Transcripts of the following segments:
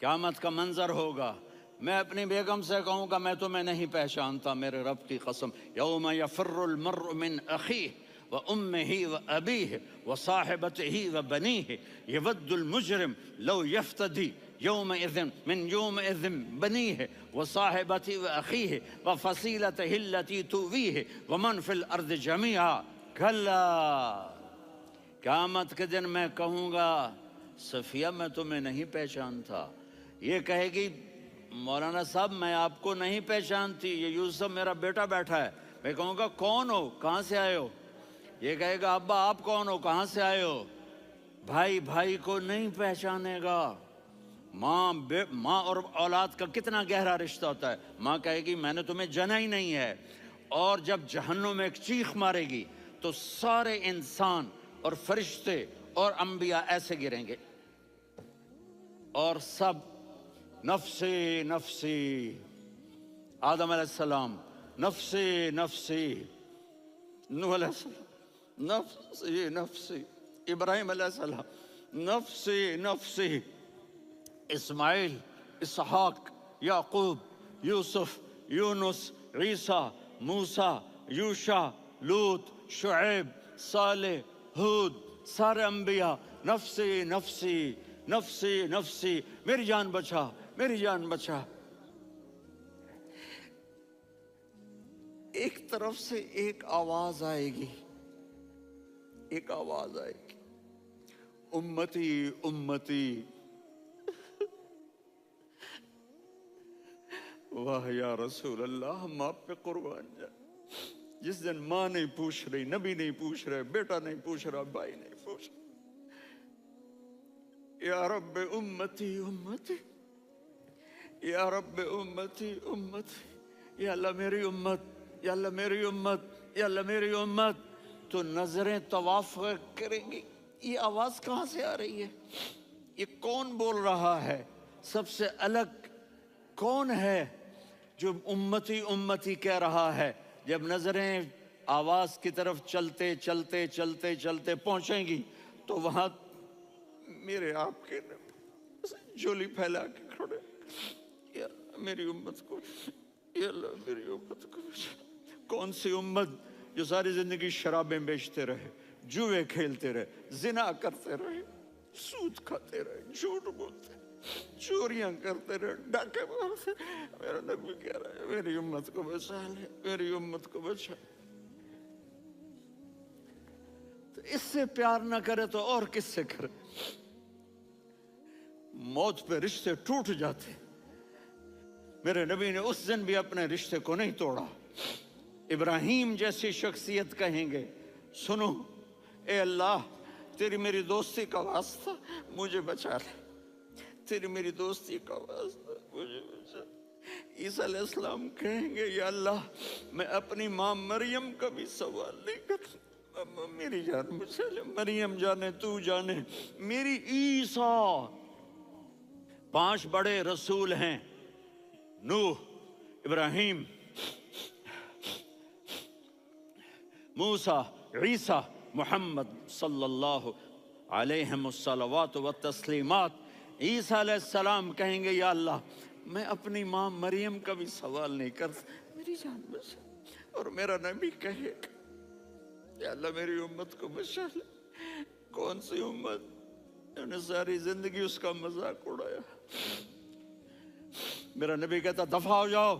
قیامت کا منظر ہوگا، میں اپنی بیگم سے کہوں گا میں تمہیں نہیں پہچانتا، میرے رب کی قسم، یوم یفر المرء من اخیہ وامہ وابیہ وصاحبتہ وبنیہ یود المجرم لو یفتدی یومئذ من یومئذ بنیہ وصاحبتہ واخیہ وفصیلتہ التی تؤویہ ومن فی الارض جمیعا کلا، قیامت کے دن میں کہوں گا صفیہ میں تمہیں نہیں پہچانتا، یہ کہے گی مولانا صاحب میں آپ کو نہیں پہچانتی، یہ یوسف میرا بیٹا بیٹھا ہے، میں کہوں گا کون ہو، کہاں سے آئے ہو، یہ کہے گا ابا آپ کون ہو، کہاں سے آئے ہو، بھائی بھائی کو نہیں پہچانے گا، ماں اور اولاد کا کتنا گہرا رشتہ ہوتا ہے، ماں کہے گی میں نے تمہیں جنا ہی نہیں ہے، اور جب جہنم میں ایک چیخ مارے گی تو سارے انسان اور فرشتے اور انبیاء ایسے گریں گے اور سب نفسی نفسی، آدم علیہ السلام نفسی نفسی، نوح علیہ السلام نفسی نفسی، ابراہیم علیہ السلام نفسی نفسی، اسماعیل، اسحاق، یعقوب، یوسف، یونس، عیسیٰ، موسیٰ، یوشع، لوط، شعیب، صالح، ہود، سارے انبیاء نفسی نفسی نفسی نفسی، میری جان بچا میری جان بچا۔ ایک طرف سے ایک آواز آئے گی، ایک آواز آئے گی، امتی امتی، واہ یا رسول اللہ ہم آپ پہ قربان جائیں۔ جس دن ماں نہیں پوچھ رہی، نبی نہیں پوچھ رہے، بیٹا نہیں پوچھ رہا، بھائی نہیں پوچھ رہا، یا رب امتی امتی، یا رب امتی امتی، یا اللہ میری امت، یا اللہ میری امت، یا اللہ میری امت، تو نظریں طواف کریں گی، یہ آواز کہاں سے آ رہی ہے، یہ کون بول رہا ہے، سب سے الگ کون ہے جو امتی امتی کہہ رہا ہے؟ جب نظریں آواز کی طرف چلتے چلتے چلتے چلتے پہنچیں گی تو وہاں میرے آپ کے جھولی پھیلا کے کھڑے، یا اللہ میری امت کو، یا اللہ میری امت کو، کون سی امت جو ساری زندگی شرابیں بیچتے رہے، جوئے کھیلتے رہے، زنا کرتے رہے، سود کھاتے رہے، جھوٹ بولتے رہے، چوریاں کرتے رہے، ڈاکے مارتے رہے، میرا نبی کہہ رہا ہے میری امت کو بچا لے، میری امت کو بچا۔ تو اس سے پیار نہ کرے تو اور کس سے کرے؟ موت پہ رشتے ٹوٹ جاتے، میرے نبی نے اس دن بھی اپنے رشتے کو نہیں توڑا۔ ابراہیم جیسی شخصیت کہیں گے سنو اے اللہ تیری میری دوستی کا واسطہ مجھے بچا لے، تیری میری دوستی کا واسطہ مجھے بچا لے۔ عیسیٰ علیہ السلام کہیں گے یا اللہ میں اپنی ماں مریم کا بھی سوال نہیں کرتا، میری جان بچا لے، مریم جانے تو جانے، میری عیسیٰ۔ 5 بڑے رسول ہیں، نوح، ابراہیم، موسیٰ، عیسیٰ، محمد صلی اللہ علیہ الصلوات والتسلیمات۔ عیسیٰ علیہ السلام کہیں گے یا اللہ میں اپنی ماں مریم کا بھی سوال نہیں کرتا، میری جان بچا۔ اور میرا نبی کہے یا اللہ میری امت کو بچا لے۔ کون سی امت جنہوں نے ساری زندگی اس کا مذاق اڑایا؟ میرا نبی کہتا دفع ہو جاؤ،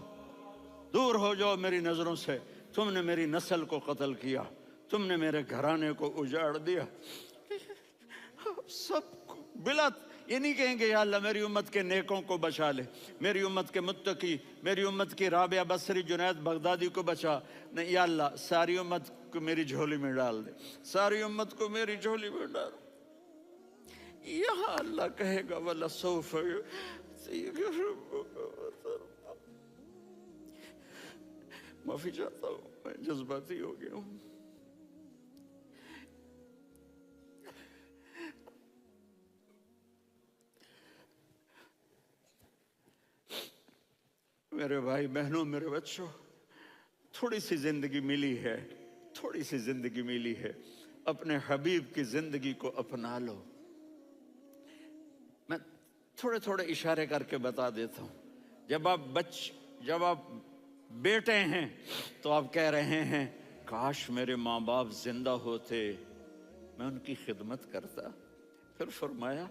دور ہو جاؤ میری نظروں سے، تم نے میری نسل کو قتل کیا، تم نے میرے گھرانے کو اجاڑ دیا۔ سب کو بلا یہ نہیں کہیں گے یا اللہ میری امت کے نیکوں کو بچا لے، میری امت کے متقی، میری امت کی رابعہ بصری جنید بغدادی کو بچا، نہیں یا اللہ ساری امت کو میری جھولی میں ڈال دے، ساری امت کو میری جھولی میں ڈال۔ یہاں اللہ کہے گا وَلَسَوْفَ يُعْطِيكَ رَبُّكَ فَتَرْضَىٰ۔ معافی چاہتا ہوں میں جذباتی ہو گیا ہوں۔ میرے بھائی بہنوں، میرے بچوں، تھوڑی سی زندگی ملی ہے، تھوڑی سی زندگی ملی ہے، اپنے حبیب کی زندگی کو اپنا لو۔ میں تھوڑے تھوڑے اشارے کر کے بتا دیتا ہوں. جب آپ بیٹے ہیں تو آپ کہہ رہے ہیں کاش میرے ماں باپ زندہ ہوتے، میں ان کی خدمت کرتا. پھر فرمایا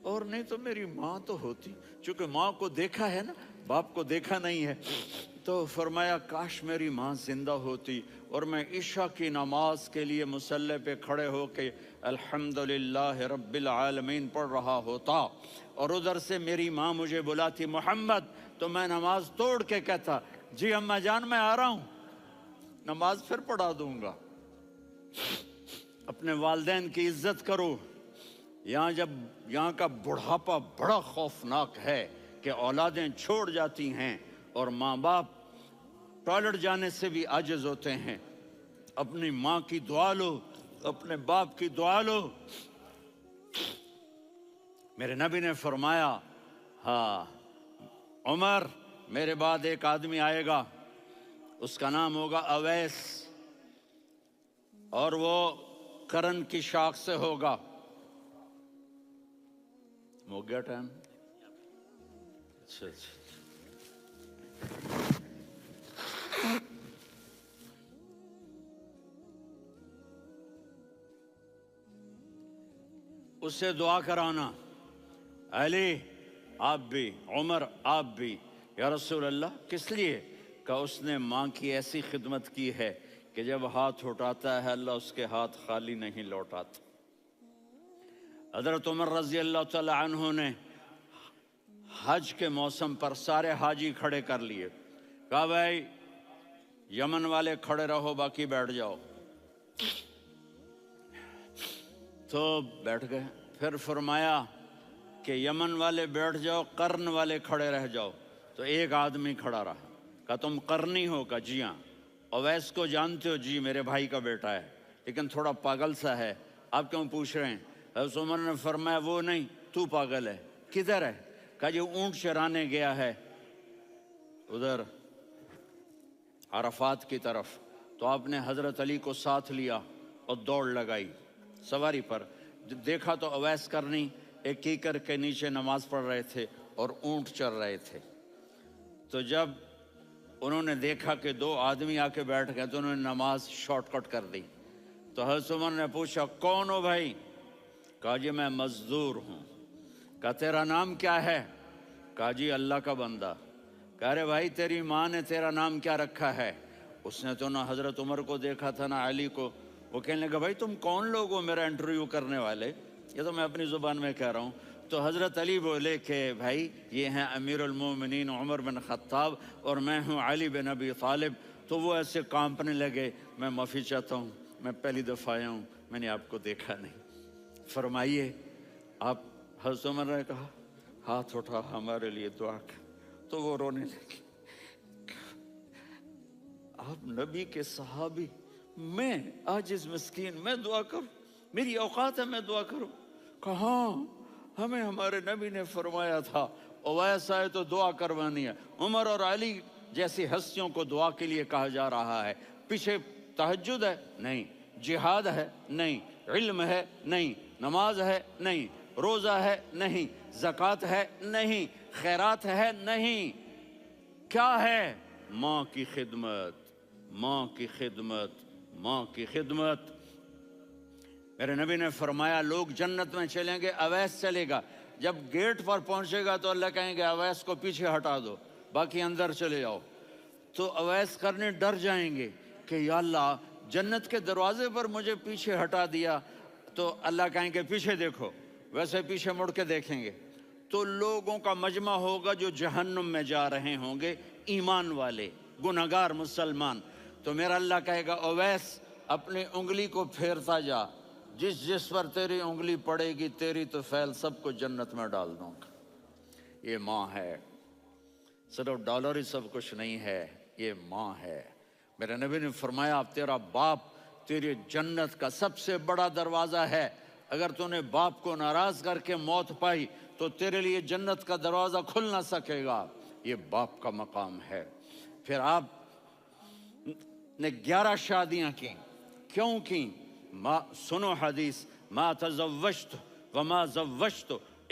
اور نہیں تو میری ماں تو ہوتی. چونکہ ماں کو دیکھا ہے نا، باپ کو دیکھا نہیں ہے، تو فرمایا کاش میری ماں زندہ ہوتی اور میں عشاء کی نماز کے لیے مصلی پہ کھڑے ہو کے الحمدللہ رب العالمین پڑھ رہا ہوتا، اور ادھر سے میری ماں مجھے بلاتی محمد، تو میں نماز توڑ کے کہتا جی اماں جان میں آ رہا ہوں، نماز پھر پڑھا دوں گا. اپنے والدین کی عزت کرو. یہاں کا بڑھاپا بڑا خوفناک ہے کہ اولادیں چھوڑ جاتی ہیں اور ماں باپ ٹوائلٹ جانے سے بھی عاجز ہوتے ہیں. اپنی ماں کی دعا لو، اپنے باپ کی دعا لو. میرے نبی نے فرمایا ہاں عمر، میرے بعد ایک آدمی آئے گا، اس کا نام ہوگا اویس، اور وہ کرن کی شاخ سے ہوگا. ہو گیا ٹائم؟ اچھا. اس سے دعا کرانا، علی آپ بھی، عمر آپ بھی. یا رسول اللہ کس لیے؟ کہ اس نے ماں کی ایسی خدمت کی ہے کہ جب ہاتھ اٹھاتا ہے اللہ اس کے ہاتھ خالی نہیں لوٹاتا. حضرت عمر رضی اللہ تعالی عنہ نے حج کے موسم پر سارے حاجی کھڑے کر لیے، کہا بھائی یمن والے کھڑے رہو باقی بیٹھ جاؤ. تو بیٹھ گئے. پھر فرمایا کہ یمن والے بیٹھ جاؤ، قرن والے کھڑے رہ جاؤ. تو ایک آدمی کھڑا رہا. کہا تم قرنی ہو؟ کہا جی ہاں. اویس کو جانتے ہو؟ جی میرے بھائی کا بیٹا ہے لیکن تھوڑا پاگل سا ہے، آپ کیوں پوچھ رہے ہیں؟ حضرت عمر نے فرمایا وہ نہیں، تو پاگل ہے. کدھر ہے؟ کہا جی اونٹ چرانے گیا ہے ادھر عرفات کی طرف. تو آپ نے حضرت علی کو ساتھ لیا اور دوڑ لگائی سواری پر. دیکھا تو اویس کرنی ایک کیکر کے نیچے نماز پڑھ رہے تھے اور اونٹ چر رہے تھے. تو جب انہوں نے دیکھا کہ دو آدمی آ کے بیٹھ گئے تو انہوں نے نماز شارٹ کٹ کر دی. تو حضرت عمر نے پوچھا کون ہو بھائی؟ کہا جی میں مزدور ہوں. کہا تیرا نام کیا ہے؟ کہا جی اللہ کا بندہ. کہا ارے بھائی تیری ماں نے تیرا نام کیا رکھا ہے؟ اس نے تو نہ حضرت عمر کو دیکھا تھا نہ علی کو. وہ کہنے لگا بھائی تم کون لوگ ہو میرا انٹرویو کرنے والے؟ یہ تو میں اپنی زبان میں کہہ رہا ہوں. تو حضرت علی بولے کہ بھائی یہ ہیں امیر المومنین عمر بن خطاب اور میں ہوں علی بن ابی طالب. تو وہ ایسے کانپنے لگے. میں معافی چاہتا ہوں، میں پہلی دفعہ آیا ہوں، میں نے آپ کو دیکھا نہیں. فرمائیے آپ. حضرت عمر نے کہا ہاتھ اٹھا ہمارے لیے دعا کر. تو وہ رونے لگے. آپ نبی کے صحابی، میں عاجز مسکین میں دعا کروں؟ میری اوقات ہے میں دعا کروں؟ کہاں ہمیں ہمارے نبی نے فرمایا تھا اویس آئے تو دعا کروانی ہے. عمر اور علی جیسی ہستیوں کو دعا کے لیے کہا جا رہا ہے. پیچھے تہجد ہے؟ نہیں. جہاد ہے؟ نہیں. علم ہے؟ نہیں. نماز ہے؟ نہیں. روزہ ہے؟ نہیں. زکوٰۃ ہے؟ نہیں. خیرات ہے؟ نہیں. کیا ہے؟ ماں کی خدمت، ماں کی خدمت، ماں کی خدمت. میرے نبی نے فرمایا لوگ جنت میں چلیں گے، اویس چلے گا. جب گیٹ پر پہنچے گا تو اللہ کہیں گے اویس کو پیچھے ہٹا دو، باقی اندر چلے جاؤ. تو اویس کرنے ڈر جائیں گے کہ یا اللہ جنت کے دروازے پر مجھے پیچھے ہٹا دیا. تو اللہ کہیں گے پیچھے دیکھو، ویسے پیچھے مڑ کے دیکھیں گے تو لوگوں کا مجمع ہوگا جو جہنم میں جا رہے ہوں گے، ایمان والے، گنہگار مسلمان. تو میرا اللہ کہے گا اویس اپنی انگلی کو پھیرتا جا، جس پر تیری انگلی پڑے گی تیری تو فیل سب کو جنت میں ڈال دوں گا. یہ ماں ہے، صرف ڈالر ہی سب کچھ نہیں ہے، یہ ماں ہے. میرے نبی نے فرمایا تیرا باپ تیری جنت کا سب سے بڑا دروازہ ہے. اگر تو نے باپ کو ناراض کر کے موت پائی تو تیرے لیے جنت کا دروازہ کھل نہ سکے گا. یہ باپ کا مقام ہے. پھر آپ نے 11 شادیاں کی. کیوں کی؟ سنو حدیث، ما تزوجت وما زوجت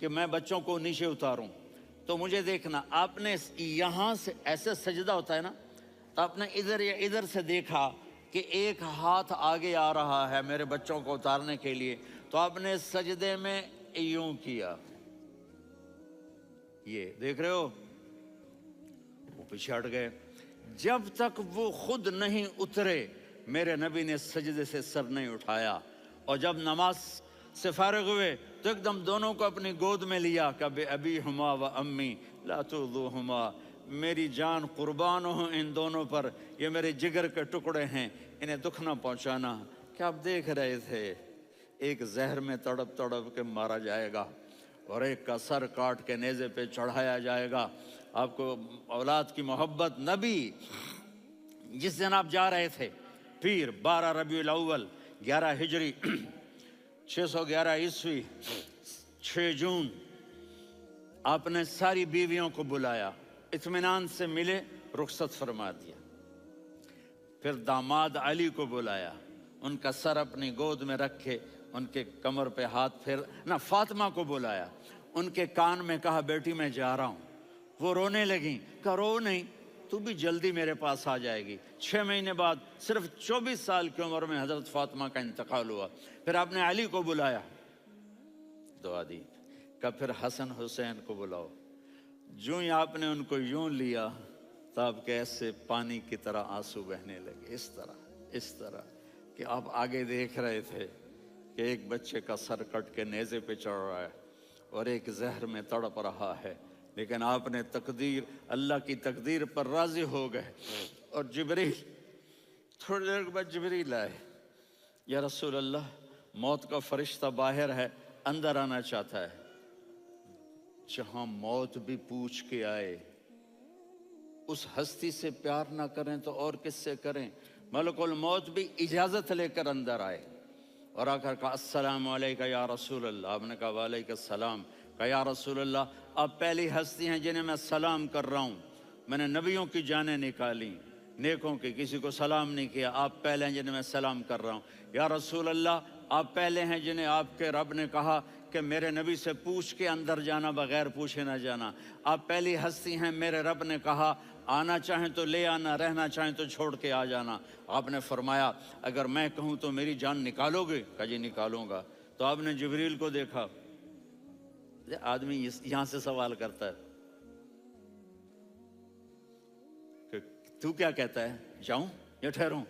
کہ میں بچوں کو نیچے اتاروں، تو مجھے دیکھنا، آپ نے یہاں سے ایسے سجدہ ہوتا ہے نا، تو آپ نے ادھر یا ادھر سے دیکھا کہ ایک ہاتھ آگے آ رہا ہے میرے بچوں کو اتارنے کے لیے، تو آپ نے سجدے میں یوں کیا، یہ دیکھ رہے ہو، وہ پیچھے ہٹ گئے۔ جب تک وہ خود نہیں اترے میرے نبی نے سجدے سے سر نہیں اٹھایا، اور جب نماز سے فارغ ہوئے تو ایک دم دونوں کو اپنی گود میں لیا کہ ابی ہما و امی لا تؤذوہما، میری جان قربان ہو ان دونوں پر، یہ میرے جگر کے ٹکڑے ہیں، انہیں دکھ نہ پہنچانا۔ کیا آپ دیکھ رہے تھے ایک زہر میں تڑپ تڑپ کے مارا جائے گا، اور ایک کا سر کاٹ کے نیزے پہ چڑھایا جائے گا۔ آپ کو اولاد کی محبت، نبی جس دن آپ جا رہے تھے پیر 12 ربیع الاول 11 ہجری 611 عیسوی 6 جون، آپ نے ساری بیویوں کو بلایا، اطمینان سے ملے، رخصت فرما دیا۔ پھر داماد علی کو بلایا، ان کا سر اپنی گود میں رکھے، ان کے کمر پہ ہاتھ پھیر نہ، فاطمہ کو بلایا، ان کے کان میں کہا بیٹی میں جا رہا ہوں۔ وہ رونے لگیں، کہا رو نہیں، تو بھی جلدی میرے پاس آ جائے گی۔ 6 مہینے بعد صرف 24 سال کی عمر میں حضرت فاطمہ کا انتقال ہوا۔ پھر آپ نے علی کو بلایا، دعا دی، کہ پھر حسن حسین کو بلاؤ۔ جو ہی آپ نے ان کو یوں لیا تو آپ کے ایسے پانی کی طرح آنسو بہنے لگے، اس طرح کہ آپ آگے دیکھ رہے تھے کہ ایک بچے کا سر کٹ کے نیزے پہ چڑھ رہا ہے اور ایک زہر میں تڑپ رہا ہے، لیکن آپ نے تقدیر، اللہ کی تقدیر پر راضی ہو گئے۔ اور جبریل، تھوڑی دیر کے بعد جبریل آئے، یا رسول اللہ موت کا فرشتہ باہر ہے، اندر آنا چاہتا ہے۔ جہاں موت بھی پوچھ کے آئے، اس ہستی سے پیار نہ کریں تو اور کس سے کریں؟ ملک الموت بھی اجازت لے کر اندر آئے اور آ کر کہا السلام علیکہ یا رسول اللہ۔ آپ نے کہا وعلیکم السلام۔ کہا یا رسول اللہ آپ پہلی ہستی ہیں جنہیں میں سلام کر رہا ہوں، میں نے نبیوں کی جانیں نکالی، نیکوں کی، کسی کو سلام نہیں کیا، آپ پہلے ہیں جنہیں میں سلام کر رہا ہوں۔ یا رسول اللہ آپ پہلے ہیں جنہیں آپ کے رب نے کہا کہ میرے نبی سے پوچھ کے اندر جانا، بغیر پوچھے نہ جانا۔ آپ پہلی ہستی ہیں، میرے رب نے کہا آنا چاہیں تو لے آنا، رہنا چاہیں تو چھوڑ کے آ جانا۔ آپ نے فرمایا اگر میں کہوں تو میری جان نکالو گے؟ کہا جی نکالوں گا۔ تو آپ نے جبریل کو دیکھا، آدمی یہاں سے سوال کرتا ہے کہ تو کیا کہتا ہے، جاؤں یا ٹھہروں؟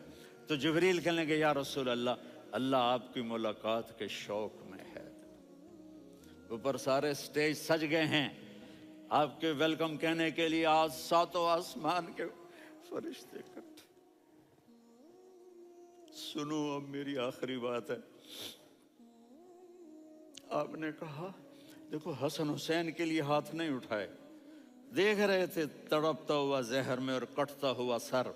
تو جبریل کہنے لگے یا رسول اللہ، اللہ آپ کی ملاقات کے شوق میں ہے۔ اوپر سارے سٹیج سج گئے ہیں آپ کے ویلکم کہنے کے لیے، آج 7 آسمان کے فرشتے اکٹھے۔ سنو اب میری آخری بات ہے۔ آپ نے کہا دیکھو حسن حسین کے لیے ہاتھ نہیں اٹھائے، دیکھ رہے تھے تڑپتا ہوا زہر میں اور کٹتا ہوا سر،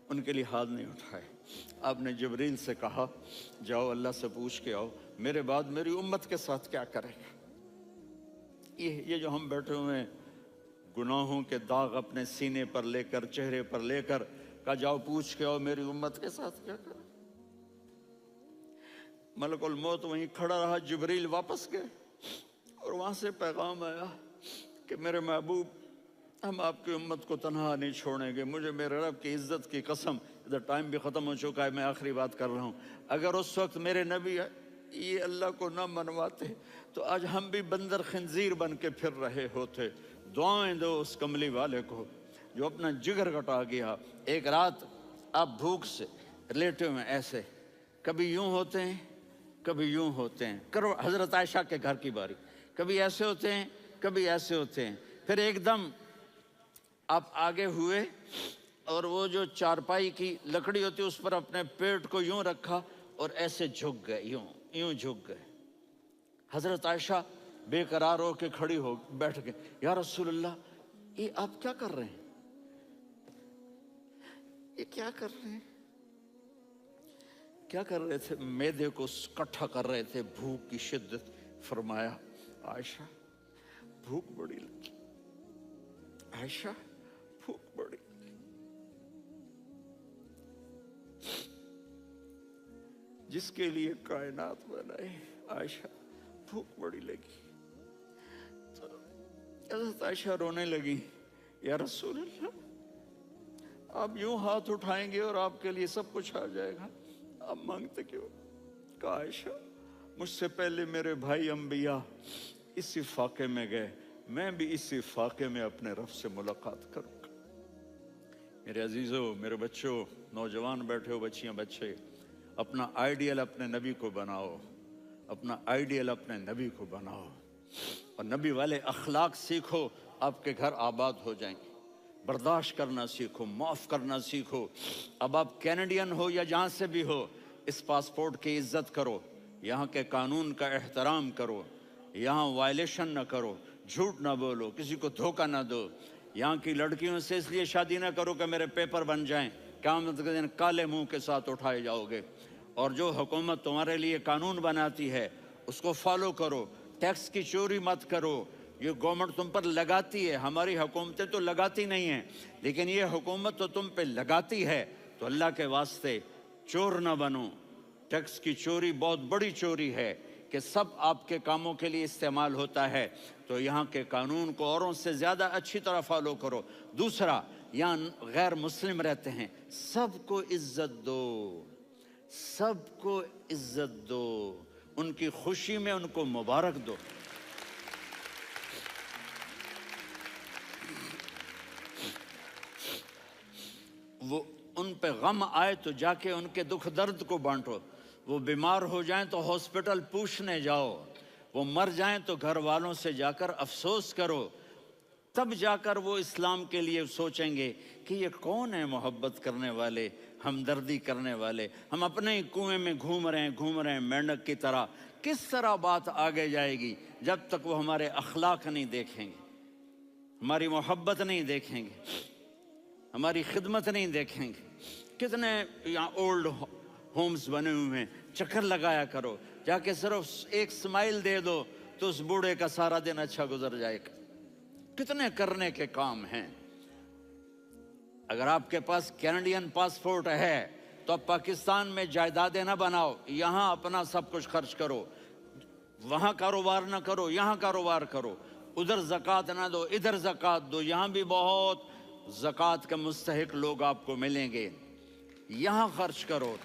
ان کے لیے ہاتھ نہیں اٹھائے۔ آپ نے جبریل سے کہا جاؤ اللہ سے پوچھ کے آؤ میرے بعد میری امت کے ساتھ کیا کرے گا۔ یہ جو ہم بیٹھے ہوئے ہیں گناہوں کے داغ اپنے سینے پر لے کر، چہرے پر لے کر، کہا جاؤ پوچھ کے آؤ میری امت کے ساتھ کیا کرے۔ ملک الموت وہیں کھڑا رہا، جبریل واپس گئے اور وہاں سے پیغام آیا کہ میرے محبوب ہم آپ کی امت کو تنہا نہیں چھوڑیں گے، مجھے میرے رب کی عزت کی قسم، ادھر ٹائم بھی ختم ہو چکا ہے، میں آخری بات کر رہا ہوں، اگر اس وقت میرے نبی یہ اللہ کو نہ منواتے تو آج ہم بھی بندر خنزیر بن کے پھر رہے ہوتے۔ دعائیں دو اس کملی والے کو جو اپنا جگر کٹا گیا۔ ایک رات آپ بھوک سے لیٹے ہوئے ایسے، کبھی یوں ہوتے ہیں کبھی یوں ہوتے ہیں، کرو حضرت عائشہ کے گھر کی باری، کبھی ایسے ہوتے ہیں کبھی ایسے ہوتے ہیں، پھر ایک دم آپ آگے ہوئے اور وہ جو چارپائی کی لکڑی ہوتی اس پر اپنے پیٹ کو یوں رکھا اور ایسے جھک گئے، یوں جھک گئے۔ حضرت عائشہ بے قرار ہو کے کھڑی ہو بیٹھ گئے، یا رسول اللہ یہ آپ کیا کر رہے ہیں، یہ کیا کر رہے ہیں؟ کیا کر رہے تھے؟ معدے کو کٹھا کر رہے تھے، بھوک کی شدت۔ فرمایا عائشہ بھوک بڑی لگی، عائشہ بھوک بڑی لگی، جس کے لیے کائنات بنائے، عائشہ بھوک بڑی لگی۔ حضرت عائشہ رونے لگی، یا رسول اللہ آپ یوں ہاتھ اٹھائیں گے اور آپ کے لیے سب کچھ آ جائے گا، آپ مانگتے کیوں؟ کہا عائشہ مجھ سے پہلے میرے بھائی انبیاء اسی فاقے میں گئے، میں بھی اسی فاقے میں اپنے رب سے ملاقات کروں گا۔ میرے عزیزوں، میرے بچوں، نوجوان بیٹھے ہو، بچیاں بچے، اپنا آئیڈیل اپنے نبی کو بناؤ، اپنا آئیڈیل اپنے نبی کو بناؤ، اور نبی والے اخلاق سیکھو، آپ کے گھر آباد ہو جائیں گے۔ برداشت کرنا سیکھو، معاف کرنا سیکھو۔ اب آپ کینیڈین ہو یا جہاں سے بھی ہو، اس پاسپورٹ کی عزت کرو، یہاں کے قانون کا احترام کرو، یہاں وائلیشن نہ کرو، جھوٹ نہ بولو، کسی کو دھوکہ نہ دو۔ یہاں کی لڑکیوں سے اس لیے شادی نہ کرو کہ میرے پیپر بن جائیں، قیامت کے دن کالے منہ کے ساتھ اٹھائے جاؤ گے۔ اور جو حکومت تمہارے لیے قانون بناتی ہے اس کو فالو کرو، ٹیکس کی چوری مت کرو۔ یہ گورنمنٹ تم پر لگاتی ہے، ہماری حکومتیں تو لگاتی نہیں ہیں، لیکن یہ حکومت تو تم پہ لگاتی ہے، تو اللہ کے واسطے چور نہ بنو۔ ٹیکس کی چوری بہت بڑی چوری ہے کہ سب آپ کے کاموں کے لیے استعمال ہوتا ہے، تو یہاں کے قانون کو اوروں سے زیادہ اچھی طرح فالو کرو۔ دوسرا، یہاں غیر مسلم رہتے ہیں، سب کو عزت دو، سب کو عزت دو، ان کی خوشی میں ان کو مبارک دو۔ وہ ان پہ غم آئے تو جا کے ان کے دکھ درد کو بانٹو، وہ بیمار ہو جائیں تو ہاسپٹل پوچھنے جاؤ، وہ مر جائیں تو گھر والوں سے جا کر افسوس کرو، تب جا کر وہ اسلام کے لیے سوچیں گے کہ یہ کون ہے محبت کرنے والے، ہمدردی کرنے والے۔ ہم اپنے ہی کنویں میں گھوم رہے ہیں مینڈک کی طرح۔ کس طرح بات آگے جائے گی جب تک وہ ہمارے اخلاق نہیں دیکھیں گے، ہماری محبت نہیں دیکھیں گے، ہماری خدمت نہیں دیکھیں گے۔ کتنے یہاں اولڈ ہومز بنے ہوئے ہیں، چکر لگایا کرو، جا کے صرف ایک سمائل دے دو تو اس بوڑھے کا سارا دن اچھا گزر جائے گا۔ کتنے کرنے کے کام ہیں۔ اگر آپ کے پاس کینیڈین پاسپورٹ ہے تو اب پاکستان میں جائیدادیں نہ بناؤ، یہاں اپنا سب کچھ خرچ کرو، وہاں کاروبار نہ کرو، یہاں کاروبار کرو، ادھر زکوٰۃ نہ دو، ادھر زکوٰۃ دو، یہاں بھی بہت زکوٰۃ کے مستحق لوگ آپ کو ملیں گے، یہاں خرچ کرو۔